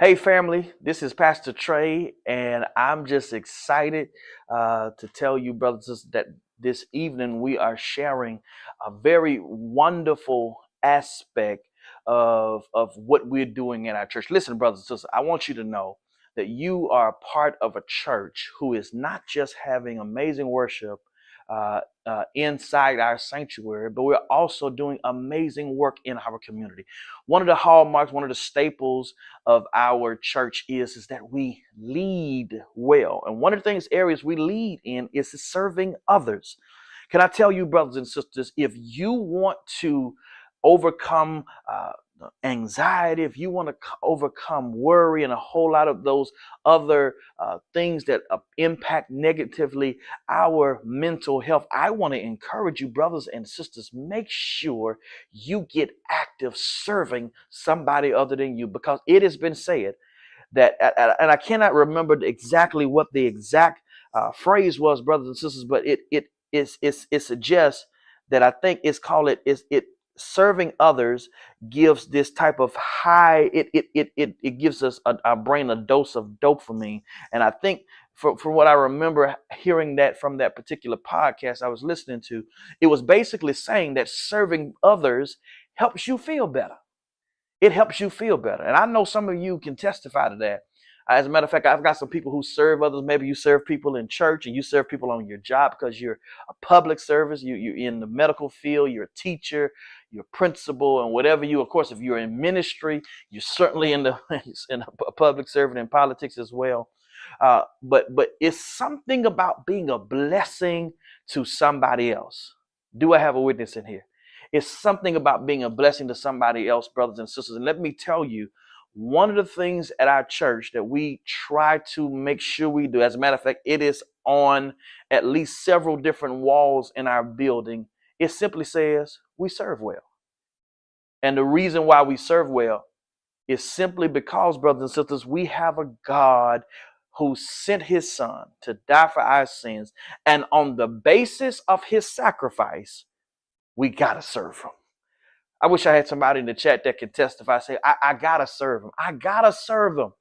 Hey, family, this is Pastor Trey, and I'm just excited to tell you, brothers, and sisters, that this evening we are sharing a very wonderful aspect of what we're doing in our church. Listen, brothers and sisters, I want you to know that you are a part of a church who is not just having amazing worship inside our sanctuary, but we're also doing amazing work in our community. One of the hallmarks, one of the staples of our church is that we lead well. And one of the things areas we lead in is serving others. Can I tell you, brothers and sisters, if you want to overcome anxiety, if you want to overcome worry and a whole lot of those other things that impact negatively our mental health, I want to encourage you, brothers and sisters, make sure you get active serving somebody other than you, because it has been said that, and I cannot remember exactly what the exact phrase was, brothers and sisters, but it suggests that I think it's called it serving others gives this type of high. It gives us our brain a dose of dopamine, and I think. From what I remember hearing that from that particular podcast I was listening to, it was basically saying that serving others helps you feel better. It helps you feel better. And I know some of you can testify to that. As a matter of fact, I've got some people who serve others. Maybe you serve people in church and you serve people on your job because you're a public service. You're in the medical field. You're a teacher. You're a principal, and whatever you. Of course, if you're in ministry, you're certainly in the in a public servant in politics as well. But it's something about being a blessing to somebody else. Do I have a witness in here? It's something about being a blessing to somebody else, brothers and sisters. And let me tell you, one of the things at our church that we try to make sure we do, as a matter of fact, it is on at least several different walls in our building. It simply says we serve well. And the reason why we serve well is simply because, brothers and sisters, we have a God who sent his son to die for our sins. And on the basis of his sacrifice, we got to serve him. I wish I had somebody in the chat that can testify, say, I got to serve him. I got to serve him.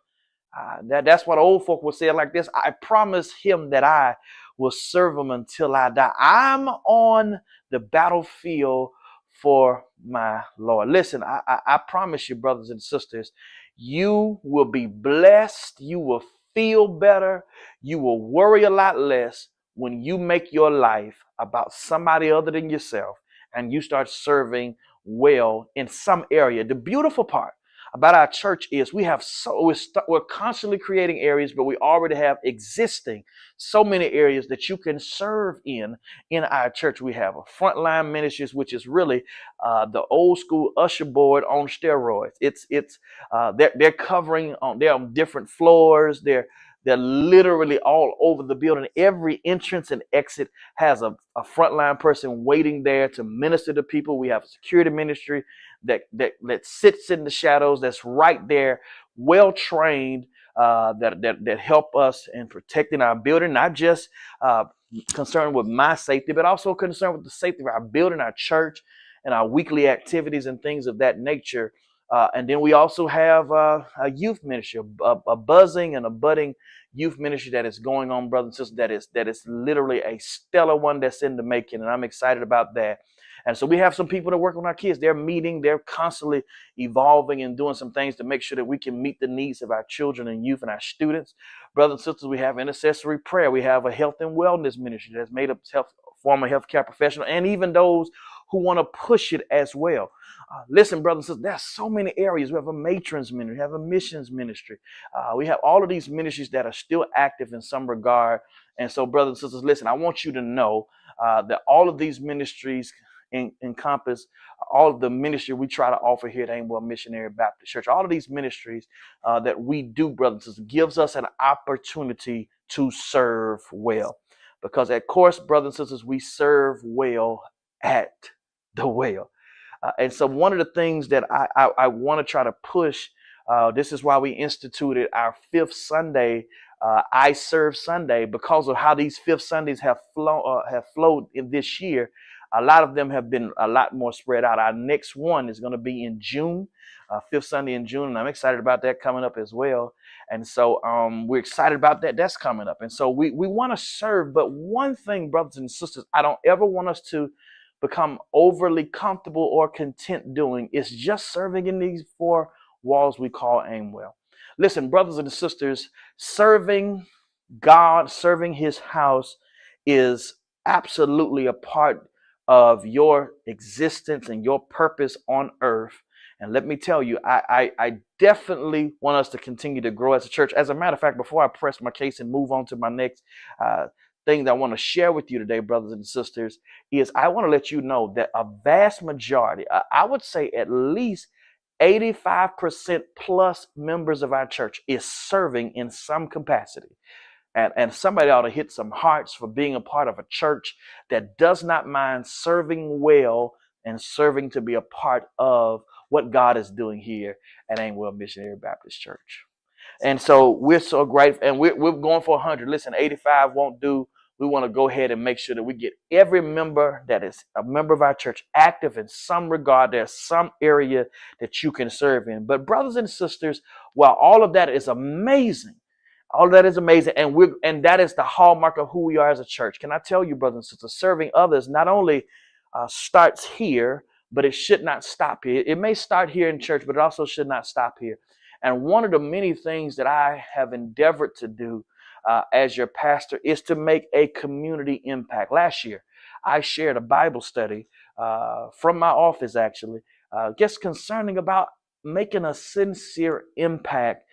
That's what old folk will say like this. I promise him that I will serve him until I die. I'm on the battlefield for my Lord. Listen, I promise you, brothers and sisters, you will be blessed. You will feel better. You will worry a lot less when you make your life about somebody other than yourself and you start serving well in some area. The beautiful part about our church is we're constantly creating areas, but we already have existing so many areas that you can serve in our church. We have a frontline ministries, which is really the old school usher board on steroids. They're covering on, they're on different floors. They're literally all over the building. Every entrance and exit has a frontline person waiting there to minister to people. We have a security ministry that sits in the shadows, that's right there, well trained, that help us in protecting our building, not just concerned with my safety, but also concerned with the safety of our building, our church, and our weekly activities and things of that nature. And then we also have a youth ministry, a buzzing and a budding youth ministry that is going on, brothers and sisters, that is literally a stellar one that's in the making, and I'm excited about that. And so we have some people that work on our kids. They're meeting, they're constantly evolving and doing some things to make sure that we can meet the needs of our children and youth and our students. Brothers and sisters, we have intercessory prayer. We have a health and wellness ministry that's made up of former healthcare professional and even those who want to push it as well. Listen, brothers and sisters, there's so many areas. We have a matrons ministry, we have a missions ministry. We have all of these ministries that are still active in some regard. And so, brothers and sisters, listen, I want you to know that all of these ministries encompass all of the ministry we try to offer here at AimWell Missionary Baptist Church. All of these ministries that we do, brothers and sisters, gives us an opportunity to serve well. Because at course, brothers and sisters, we serve well at the well. And so one of the things that I want to try to push, this is why we instituted our fifth Sunday, I Serve Sunday, because of how these fifth Sundays have flowed in this year. A lot of them have been a lot more spread out. Our next one is going to be in June, fifth Sunday in June, and I'm excited about that coming up as well. And so we're excited about that. That's coming up. And so we want to serve. But one thing, brothers and sisters, I don't ever want us to become overly comfortable or content doing is just serving in these four walls we call AimWell. Listen, brothers and sisters, serving God, serving his house is absolutely a part of your existence and your purpose on earth. And let me tell you, I definitely want us to continue to grow as a church. As a matter of fact, before I press my case and move on to my next thing that I want to share with you today, brothers and sisters, is I want to let you know that a vast majority, I would say at least 85% plus members of our church is serving in some capacity. And somebody ought to hit some hearts for being a part of a church that does not mind serving well and serving to be a part of what God is doing here at AimWell Missionary Baptist Church. And so we're so grateful, and we're going for 100. Listen, 85 won't do. We want to go ahead and make sure that we get every member that is a member of our church active in some regard. There's some area that you can serve in. But brothers and sisters, while all of that is amazing, and that is the hallmark of who we are as a church. Can I tell you, brothers and sisters, serving others not only starts here, but it should not stop here. It may start here in church, but it also should not stop here. And one of the many things that I have endeavored to do as your pastor is to make a community impact. Last year, I shared a Bible study from my office, actually, just concerning about making a sincere impact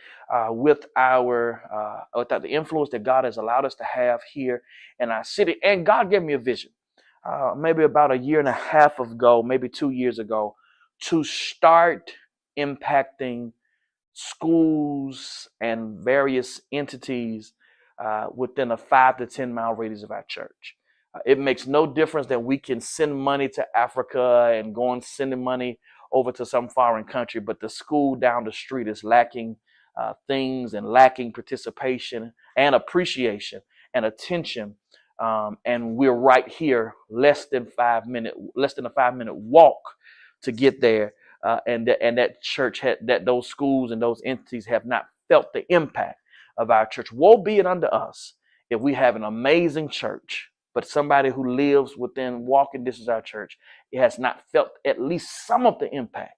with the influence that God has allowed us to have here in our city. And God gave me a vision, maybe about a year and a half ago, maybe 2 years ago, to start impacting schools and various entities within a 5 to 10 mile radius of our church. It makes no difference that we can send money to Africa and go and sending money over to some foreign country, but the school down the street is lacking things and lacking participation and appreciation and attention. And we're right here, less than a 5-minute walk to get there. And that church those schools and those entities have not felt the impact of our church. Woe be it unto us if we have an amazing church, but somebody who lives within walking distance of our church, it has not felt at least some of the impact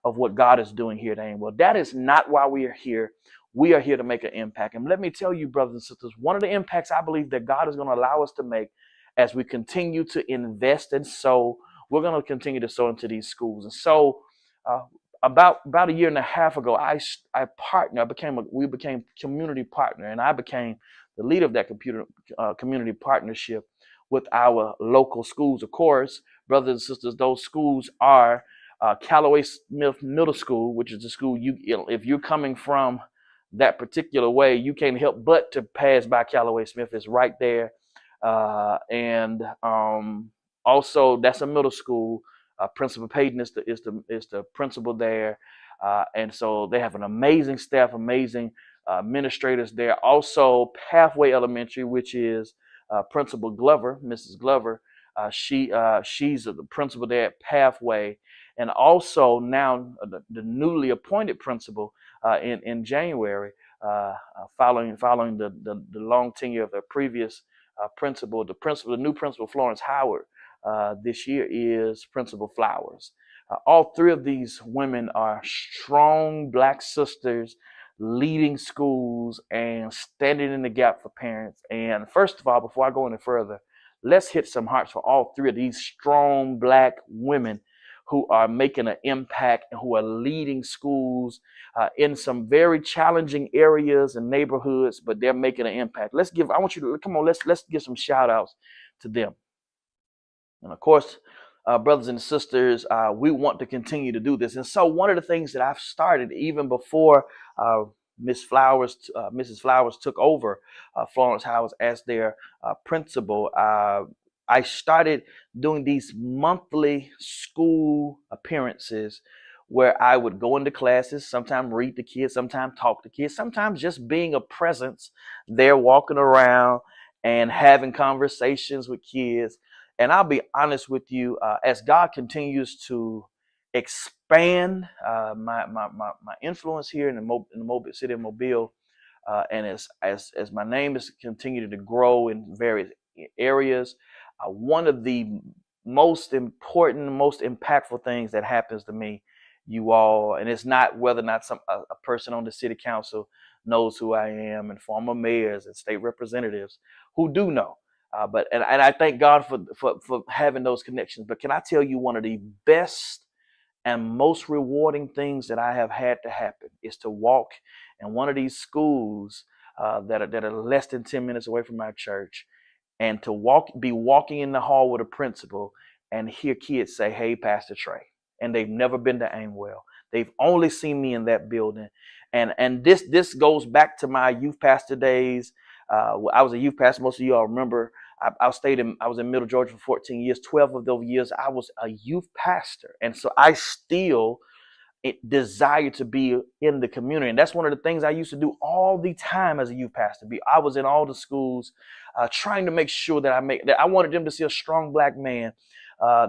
of what God is doing here at AimWell. That is not why we are here. We are here to make an impact. And let me tell you, brothers and sisters, one of the impacts I believe that God is going to allow us to make as we continue to invest and sow, we're going to continue to sow into these schools. And so about a year and a half ago, we became community partner, and I became the leader of that community partnership with our local schools. Of course, brothers and sisters, those schools are Callaway Smith Middle School, which is the school if you're coming from that particular way, you can't help but to pass by Callaway Smith. It's right there. And also, that's a middle school. Principal Payton is the principal there. And so they have an amazing staff, amazing administrators there. Also, Pathway Elementary, which is Principal Glover, Mrs. Glover. She's the principal there at Pathway. And also now the newly appointed principal in January, following the long tenure of the previous principal. The new principal, Florence Howard, this year is Principal Flowers. All three of these women are strong Black sisters leading schools and standing in the gap for parents. And first of all, before I go any further, let's hit some hearts for all three of these strong Black women who are making an impact and who are leading schools in some very challenging areas and neighborhoods, but they're making an impact. Let's give some shout outs to them. And of course, brothers and sisters, we want to continue to do this. And so one of the things that I've started even before Mrs. Flowers took over Florence House as their principal, I started doing these monthly school appearances where I would go into classes, sometimes read to kids, sometimes talk to kids, sometimes just being a presence there, walking around and having conversations with kids. And I'll be honest with you, as God continues to expand my influence here in the Mobile city of Mobile, and as my name is continuing to grow in various areas, one of the most important, most impactful things that happens to me, you all, and it's not whether or not a person on the city council knows who I am, and former mayors and state representatives who do know. And I thank God for having those connections. But can I tell you, one of the best and most rewarding things that I have had to happen is to walk in one of these schools that are less than 10 minutes away from our church, and to be walking in the hall with a principal and hear kids say, "Hey, Pastor Trey," and they've never been to AimWell. They've only seen me in that building, and this goes back to my youth pastor days. I was a youth pastor. Most of you all remember. I was in Middle Georgia for 14 years. 12 of those years, I was a youth pastor, and so I still desire to be in the community. And that's one of the things I used to do all the time as a youth pastor. I was in all the schools, trying to make sure that I wanted them to see a strong black man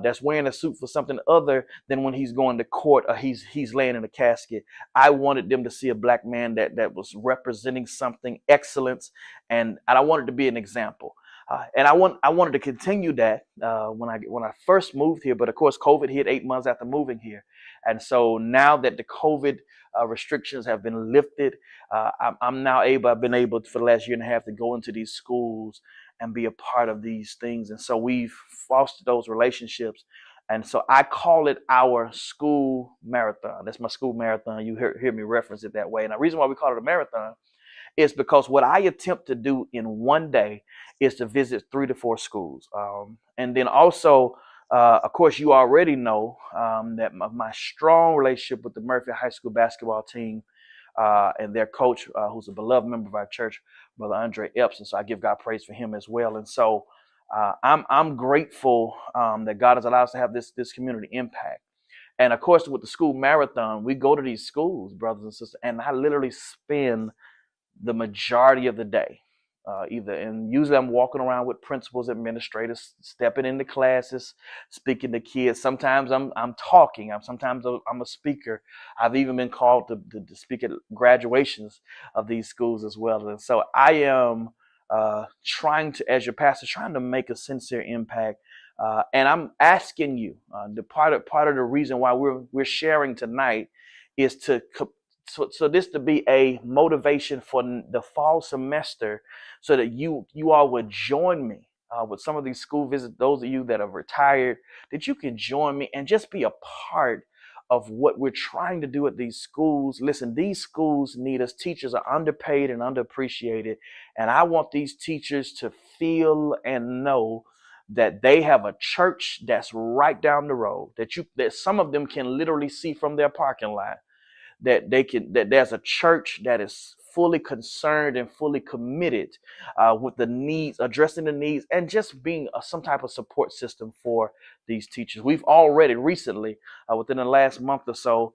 that's wearing a suit for something other than when he's going to court or he's laying in a casket. I wanted them to see a black man that was representing something excellence, and I wanted to be an example. And I wanted to continue that when I first moved here, but of course COVID hit 8 months after moving here, and so now that the COVID restrictions have been lifted, I've been able for the last year and a half to go into these schools and be a part of these things, and so we've fostered those relationships, and so I call it our school marathon. That's my school marathon. You hear me reference it that way, and the reason why we call it a marathon is because what I attempt to do in one day is to visit 3 to 4 schools. And then also, of course, you already know that my strong relationship with the Murphy High School basketball team and their coach, who's a beloved member of our church, Brother Andre Epps. And so I give God praise for him as well. And so I'm grateful that God has allowed us to have this community impact. And of course, with the school marathon, we go to these schools, brothers and sisters, and I literally spend the majority of the day usually I'm walking around with principals, administrators, stepping into classes, speaking to kids. Sometimes I'm talking. Sometimes I'm a speaker. I've even been called to speak at graduations of these schools as well. And so I am trying to, as your pastor, trying to make a sincere impact. And I'm asking you, the part of the reason why we're sharing tonight is so this to be a motivation for the fall semester, so that you all would join me with some of these school visits. Those of you that have retired, that you can join me and just be a part of what we're trying to do at these schools. Listen, these schools need us. Teachers are underpaid and underappreciated, and I want these teachers to feel and know that they have a church that's right down the road, that some of them can literally see from their parking lot, that there's a church that is fully concerned and fully committed with the needs, addressing the needs, and just being some type of support system for these teachers. We've already recently, within the last month or so,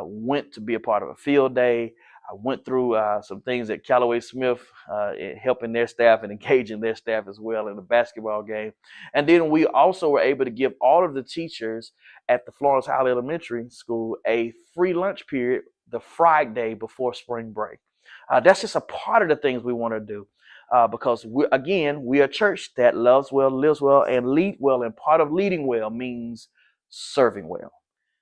went to be a part of a field day. I went through some things at Callaway Smith, helping their staff and engaging their staff as well in the basketball game. And then we also were able to give all of the teachers at the Florence High Elementary School a free lunch period the Friday before spring break. That's just a part of the things we want to do, because we're a church that loves well, lives well, and lead well. And part of leading well means serving well.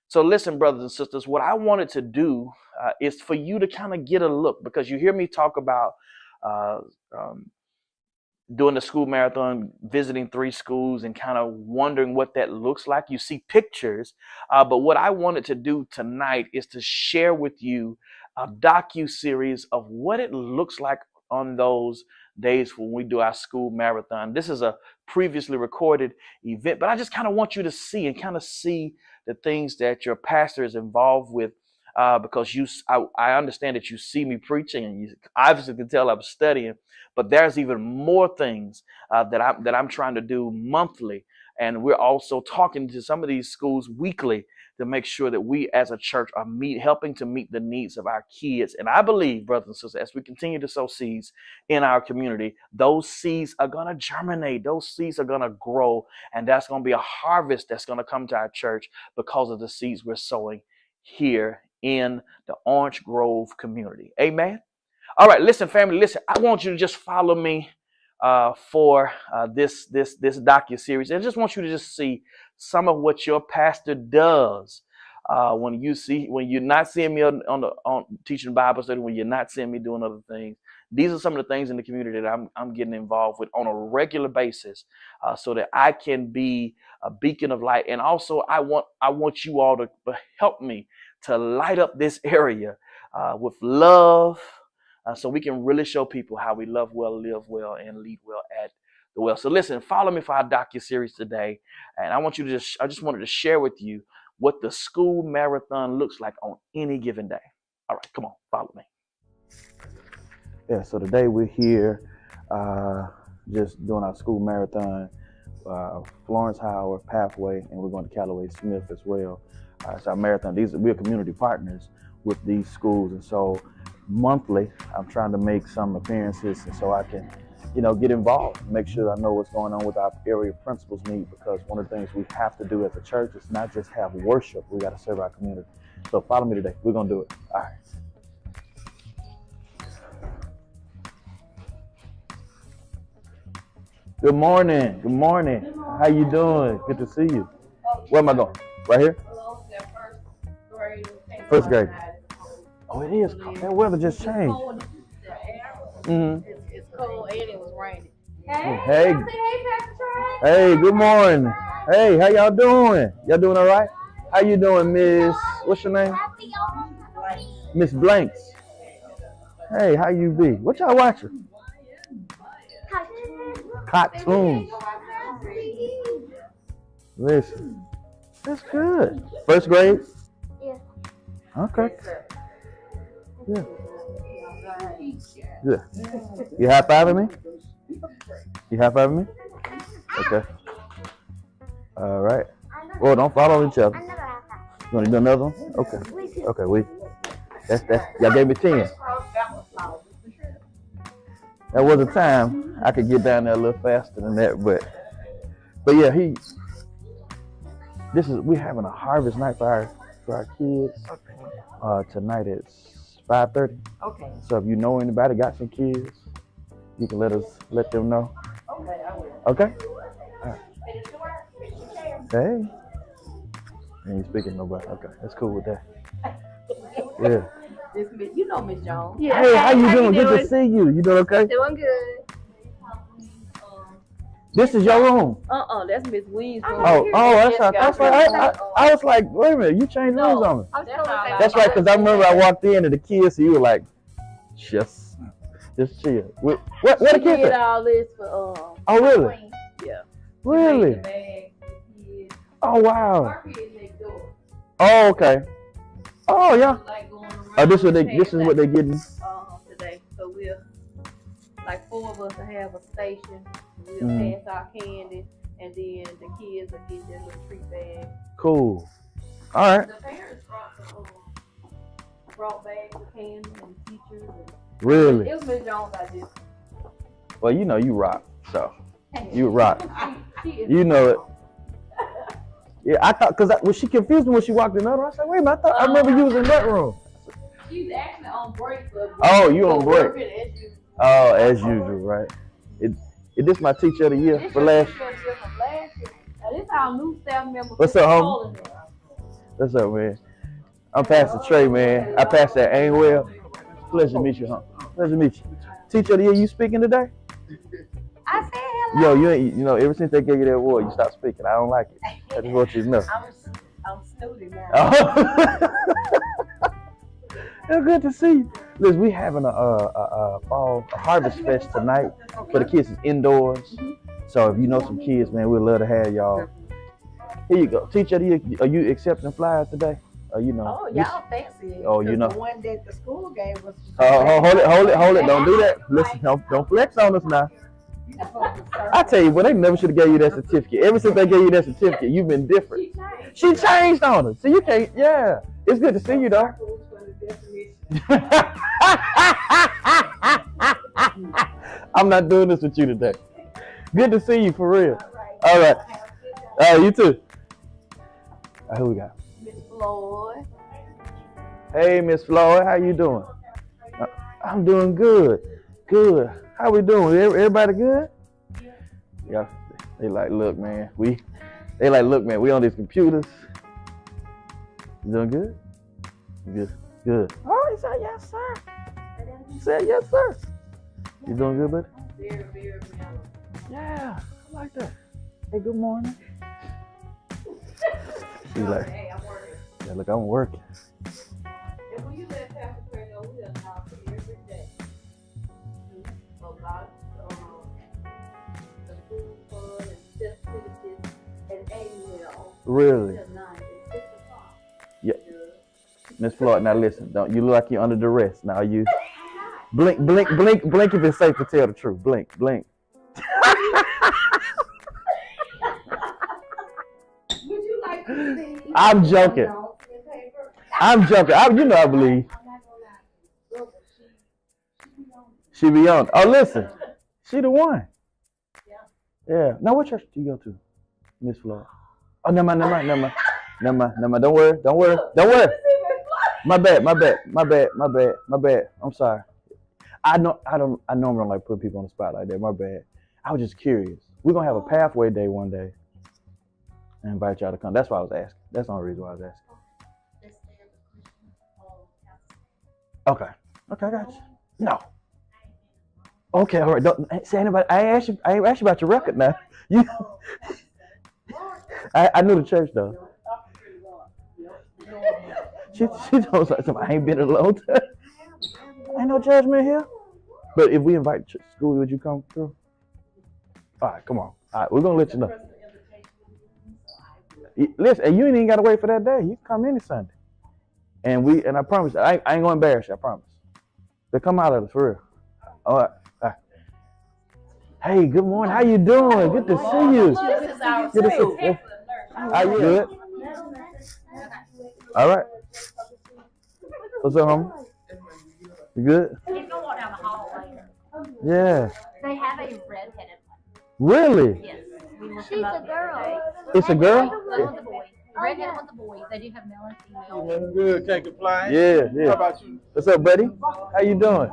So listen, brothers and sisters, what I wanted to do is for you to kind of get a look, because you hear me talk about doing the school marathon, visiting 3 schools and kind of wondering what that looks like. You see pictures, but what I wanted to do tonight is to share with you a docu-series of what it looks like on those days when we do our school marathon. This is a previously recorded event, but I just kind of want you to see the things that your pastor is involved with, because I understand that you see me preaching, and you obviously can tell I'm studying, but there's even more things that I'm trying to do monthly. And we're also talking to some of these schools weekly to make sure that we as a church are helping to meet the needs of our kids. And I believe, brothers and sisters, as we continue to sow seeds in our community, those seeds are going to germinate. Those seeds are going to grow. And that's going to be a harvest that's going to come to our church because of the seeds we're sowing here in the Orange Grove community. Amen. All right, listen, family, listen. I want you to just follow me for this docu-series. I just want you to just see some of what your pastor does when you're not seeing me on teaching Bible study, when you're not seeing me doing other things. These are some of the things in the community that I'm getting involved with on a regular basis, so that I can be a beacon of light. And also, I want you all to help me to light up this area with love. So we can really show people how we love well, live well, and lead well at the well. So listen, follow me for our docu-series today. And I just wanted to share with you what the school marathon looks like on any given day. All right, come on, follow me. Yeah, so today we're here just doing our school marathon, Florence Howard Pathway, and we're going to Callaway Smith as well. It's our marathon. We're community partners with these schools, and so monthly I'm trying to make some appearances, and so I can get involved, make sure I know what's going on with our area principals need, because one of the things we have to do as a church is not just have worship, we got to serve our community. So follow me today, we're gonna do it. All right. Good morning. Good morning. How you doing? Good to see you. Where am I going? Right here? First grade. Oh, it is cold. That weather just changed. It's cold and it was raining. Hey. Hey, good morning. Hey, how y'all doing? Y'all doing all right? How you doing, Miss? What's your name? Miss Blanks. Hey, how you be? What y'all watching? Cartoons. Listen, that's good. First grade? Yeah. Okay. Yeah. Yeah. You high-fiving me? You high-fiving me? Okay. All right. Well, don't follow each other. You want to do another one? Okay. Okay, that's y'all gave me 10. There was a time I could get down there a little faster than that, but yeah, we're having a harvest night for our kids. Tonight it's 5:30. Okay. So if you know anybody got some kids, you can let them know. Okay, I will. Okay? All right. Hey. Ain't speaking to nobody. Okay, that's cool with that. Yeah. You know Miss Jones. Yeah. Hey, how you doing? Good to see you. You doing okay? Doing good. This is your room. That's Miss Weems' room. That's right. I was like, wait a minute, you changed rooms on me. That's right, because I remember I walked in and the kids, so you were like, just chill. What the kids did at? all this for Oh, really? Yeah. Really? Oh, wow. Oh, okay. Oh, yeah. Oh, this is what they're getting. Today. So we'll, like 4 of us will have a station. We'll pass our candy, and then the kids will get their little treat bag. Cool. All right. The parents brought bags of candy and teachers. Really? It was Miss Jones I did. Well, you rock, so you rock. You know it. Yeah, I thought, because when she confused me when she walked in the other room, I said, wait a minute, I remember you was in that room. She's actually on break. Oh, you on break. Oh, as usual, right? Is this my teacher of the year for last year? This is our new staff member. What's up, homie? What's up, man? I'm Pastor Trey, man. I pastor at AimWell. Pleasure to meet you, huh? Pleasure to meet you. Teacher of the year, you speaking today? I said hello. Yo, ever since they gave you that award, you stopped speaking. I don't like it. I just want you to know. I'm snooty now. It's good to see you. Listen, we having a fall harvest fest tonight for the kids. It's indoors. So if you know some kids, man, we'd love to have y'all. Here you go. Teacher, are you accepting flyers today? Oh, y'all fancy. Oh, you know. The one that the school gave us. Hold it. Don't do that. Listen, don't flex on us now. I tell you what, they never should have gave you that certificate. Ever since they gave you that certificate, you've been different. She changed on us. So you can't, yeah. It's good to see you though. I'm not doing this with you today. Good to see you for real. All right. You too. Who we got? Miss Floyd. Hey, Miss Floyd, how you doing? I'm doing good. Good. How we doing? Everybody good? Yeah. They like, look, man. We on these computers. You doing good? Good. Good. Oh, he said yes, sir. He said yes, sir. You doing good, buddy? Very, very mellow. Yeah, I like that. Hey, good morning. She's like, Hey, I'm working. yeah, look, I'm working. And when you let Pastor Craig know, we announce it every day. About the food fund and festivities and AimWell. Really? Till 9 and 6 o'clock. Yeah. Miss Floyd, now listen, don't you look like you're under duress. Now you blink if it's safe to tell the truth. Blink. Would you like to see? I'm joking. I'm joking. You know I believe. I'm not gonna lie. She be on. Oh, listen. She the one. Yeah. Yeah. Now what church do you go to, Miss Floyd? Oh, never mind. Don't worry. My bad. I'm sorry. I normally don't like put people on the spot like that. My bad. I was just curious. We're gonna have a pathway day one day. And invite y'all to come. That's why I was asking. That's the only reason why I was asking. Okay, I got you. No. Okay, all right. Don't say anybody. I ain't asked you about your record now. You. I knew the church though. She knows like something. I ain't been in a long time. Ain't no judgment here. But if we invite school, would you come through? All right, come on. All right, we're gonna let you know. Listen, and you ain't even gotta wait for that day. You can come any Sunday. And I promise, I ain't gonna embarrass you. I promise. They come out of it for real. All right. Hey, good morning. How you doing? Good to see you. Good to see you. Are you good? All right. What's up, homie? You good? He's gonna walk down the hall later. Yeah. They have a red-headed one. Really? Yes. She's a girl. It's a girl? One with the boys. Red-headed with the boys. They do have male and female. Good, can't complain. Yeah. How about you? What's up, buddy? How you doing?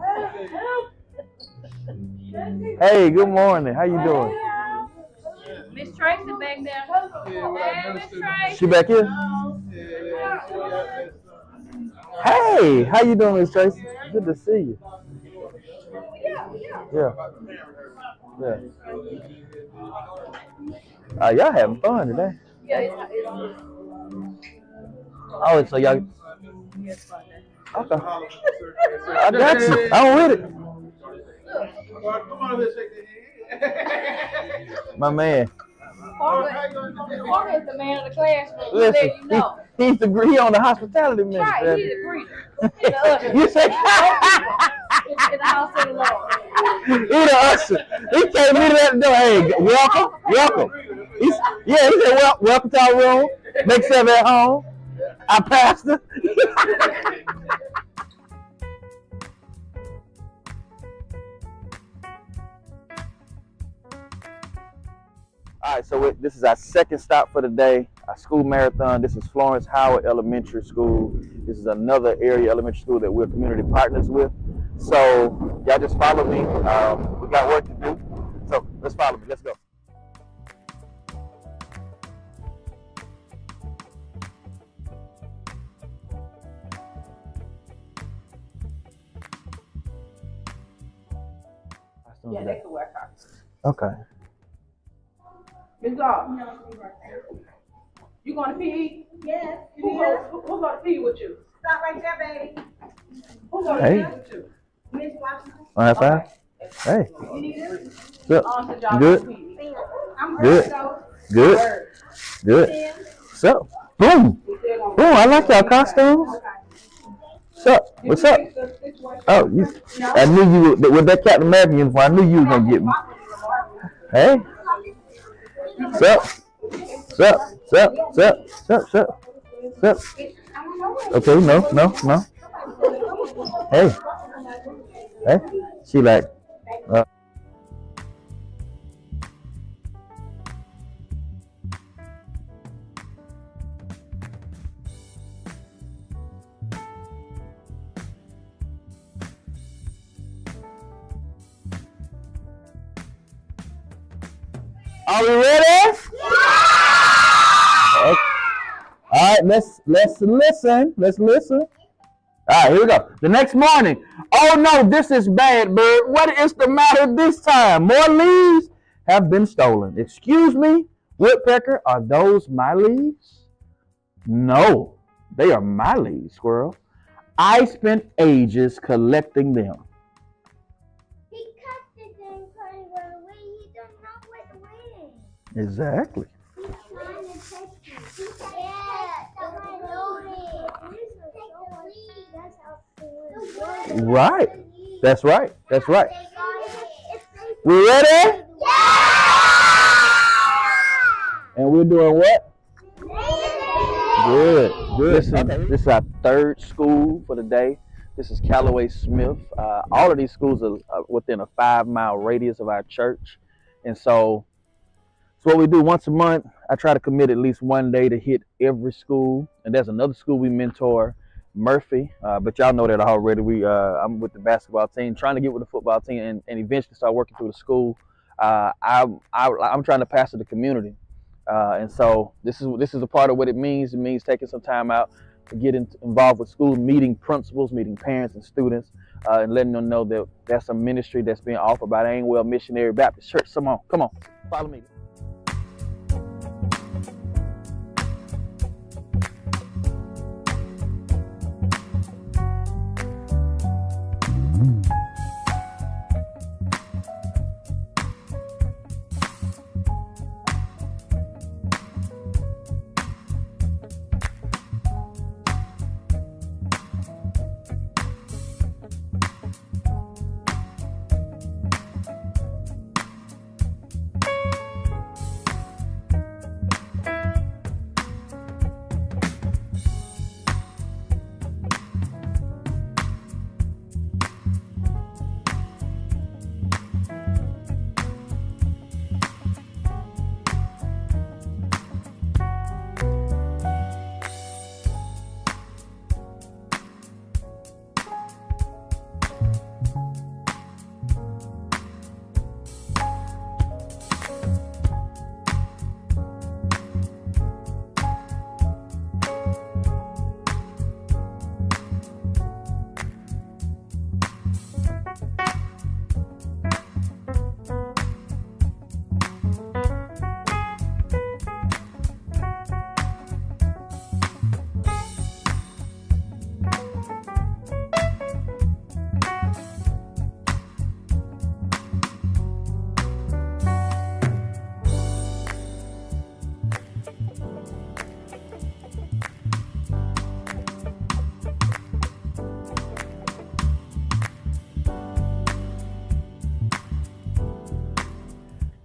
Hey, good morning. How you doing? Miss Tracy back there. Hey, Miss Tracy. She back here? Yeah. Hey, how you doing, Miss Tracy? Good to see you. Yeah. Y'all having fun today? Yeah, Oh, so y'all. Okay. I got you. I'm with it. Come on over here, shake your hand. My man. Parker is the man of the classroom. Listen, Let you know. he's he on the hospitality ministry. Right, he's a greeter. You say In the house of the Lord. he the usher. He came in at the door. Hey, welcome. He said, welcome to our room. Make yourself at home. Our pastor. All right, so this is our second stop for the day, our school marathon. This is Florence Howard Elementary School. This is another area elementary school that we're community partners with. So y'all just follow me. We got work to do. So let's follow me. Let's go. Yeah, they can work out. Okay. Miss Law, you going to pee? Yes. Who's going to pee with you? Stop right there, baby. Who's going to Hey. pee with you? Miss Washington. High five. Hey. You need this? What's up? Y'all Good. gonna pee. I'm Good. ready, though. Good. Good. So, boom. Boom. I like y'all costumes. What's up? What's up? Oh, I knew you with that Captain America uniform. I knew you was gonna get me. Hey. Sup? Sup? Sup? Sup? Sup? Sup? Sup? Okay, no. Hey. Hey. She like, are we ready? Okay. All right, let's listen. Let's listen. All right, here we go. The next morning. Oh no, this is bad, bird. What is the matter this time? More leaves have been stolen. Excuse me, woodpecker, are those my leaves? No, they are my leaves, squirrel. I spent ages collecting them. He cut the thing pretty well away. He don't know what's waiting. Exactly. He's trying to test you. He said, yeah, that's why I know it. Take the lead. That's how it works. Right. That's right. That's right. They got it. We ready? Yeah! And we're doing what? Good. Good. Okay. This is our third school for the day. This is Callaway Smith. All of these schools are within a 5-mile radius of our church. And so what we do once a month. I try to commit at least one day to hit every school. And there's another school we mentor, Murphy. But y'all know that already. I'm with the basketball team, trying to get with the football team and eventually start working through the school. I'm trying to pastor the community. And so this is a part of what it means. It means taking some time out to get involved with school, meeting principals, meeting parents and students, and letting them know that that's a ministry that's being offered by the AimWell Missionary Baptist Church. Come on, follow me.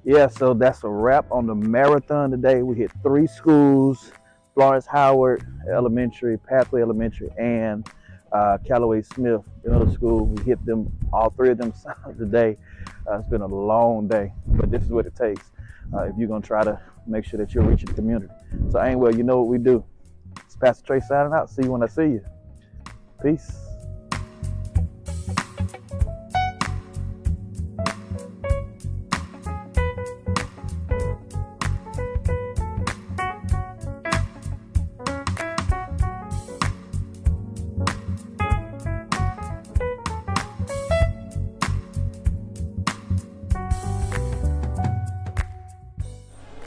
Yeah, so that's a wrap on the marathon today. We hit 3 schools, Florence Howard Elementary, Pathway Elementary, and Callaway Smith Middle School. We hit them, all 3 of them today. It's been a long day, but this is what it takes if you're going to try to make sure that you're reaching the community. So AimWell, you know what we do. It's Pastor Trey signing out. See you when I see you. Peace.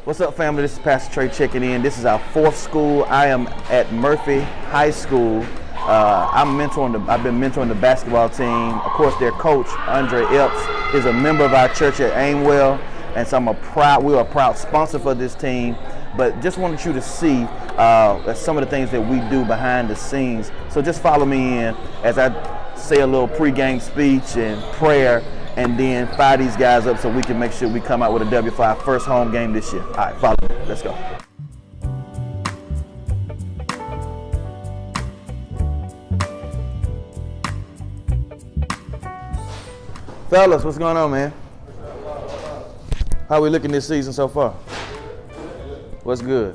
What's up, family? This is Pastor Trey checking in. This is our 4th school. I am at Murphy High School. I've been mentoring the basketball team. Of course, their coach, Andre Epps, is a member of our church at AimWell, and so we're a proud sponsor for this team. But just wanted you to see some of the things that we do behind the scenes. So just follow me in as I say a little pregame speech and prayer, and then fire these guys up so we can make sure we come out with a W for our first home game this year. All right, follow me. Let's go. Fellas, what's going on, man? How we looking this season so far? What's good?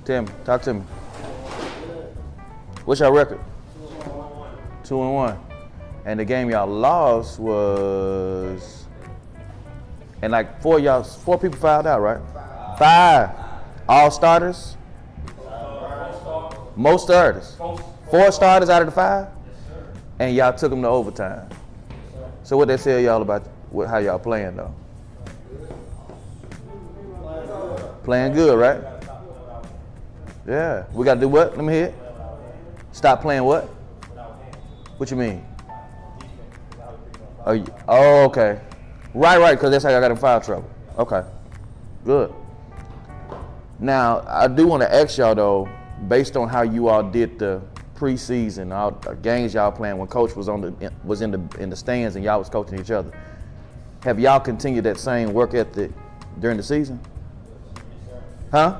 Tell me, talk to me. What's your record? 2-1. And the game y'all lost was, and like four people fouled out, right? 5. All starters? Most starters. 4 starters out of the 5? And y'all took them to overtime. So what they tell y'all about how y'all playing though? Playing good, right? Yeah. We gotta do what? Let me hear it. Stop playing what? What you mean? Oh, okay. Right, because that's how y'all got in foul trouble. Okay, good. Now, I do want to ask y'all though, based on how you all did the preseason, all the games y'all playing when Coach was in the stands and y'all was coaching each other, have y'all continued that same work ethic during the season? Huh?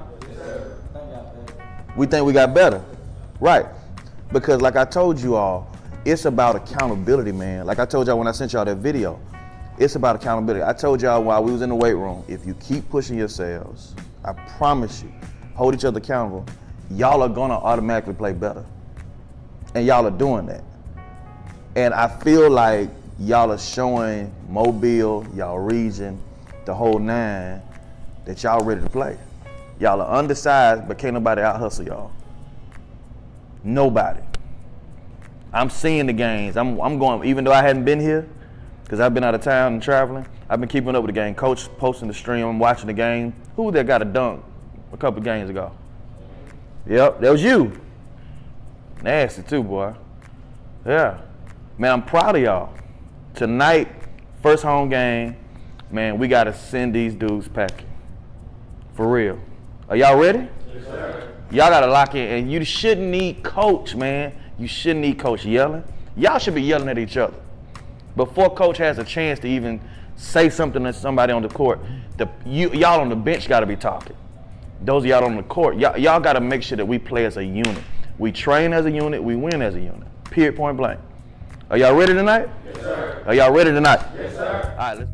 We think we got better, right? Because like I told you all, it's about accountability, man. Like I told y'all when I sent y'all that video, it's about accountability. I told y'all while we was in the weight room, if you keep pushing yourselves, I promise you, hold each other accountable, y'all are gonna automatically play better. And y'all are doing that. And I feel like y'all are showing Mobile, y'all region, the whole 9, that y'all ready to play. Y'all are undersized, but can't nobody out hustle y'all. Nobody. I'm seeing the games. I'm going, even though I hadn't been here, because I've been out of town and traveling, I've been keeping up with the game. Coach posting the stream, I'm watching the game. Who that got a dunk a couple games ago? Yep, that was you. Nasty too, boy. Yeah. Man, I'm proud of y'all. Tonight, first home game, man, we got to send these dudes packing. For real. Are y'all ready? Yes, sir. Y'all got to lock in, and you shouldn't need Coach, man. You shouldn't need Coach yelling. Y'all should be yelling at each other. Before Coach has a chance to even say something to somebody on the court, y'all on the bench got to be talking. Those of y'all on the court, y'all got to make sure that we play as a unit. We train as a unit, we win as a unit. Period, point blank. Are y'all ready tonight? Yes, sir. Are y'all ready tonight? Yes, sir. All right, let's.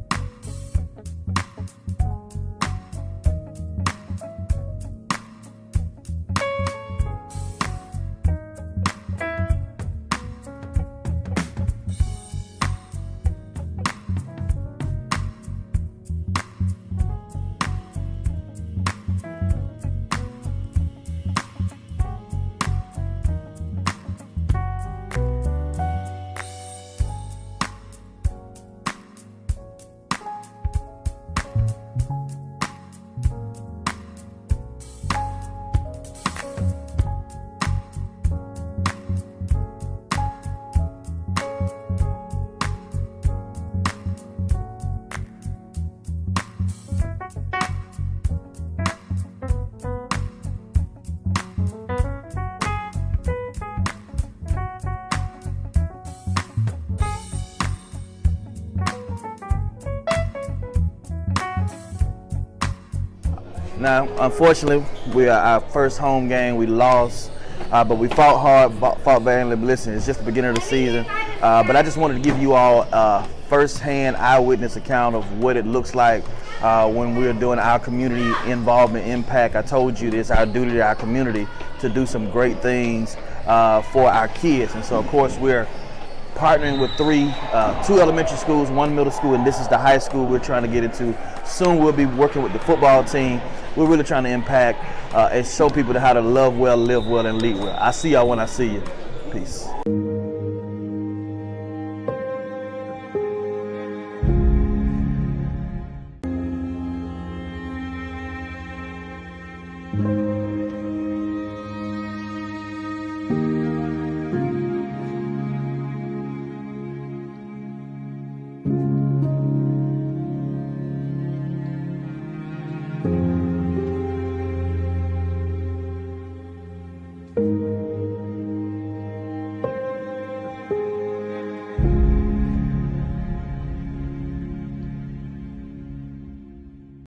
Now, unfortunately, our first home game, we lost, but we fought hard, fought valiantly. Listen, it's just the beginning of the season, but I just wanted to give you all a first-hand eyewitness account of what it looks like when we're doing our community involvement impact. I told you it's our duty to our community to do some great things for our kids, and so of course we're partnering with 2 elementary schools, 1 middle school, and this is the high school we're trying to get into. Soon we'll be working with the football team. We're really trying to impact and show people how to love well, live well, and lead well. I see y'all when I see you. Peace. Thank you.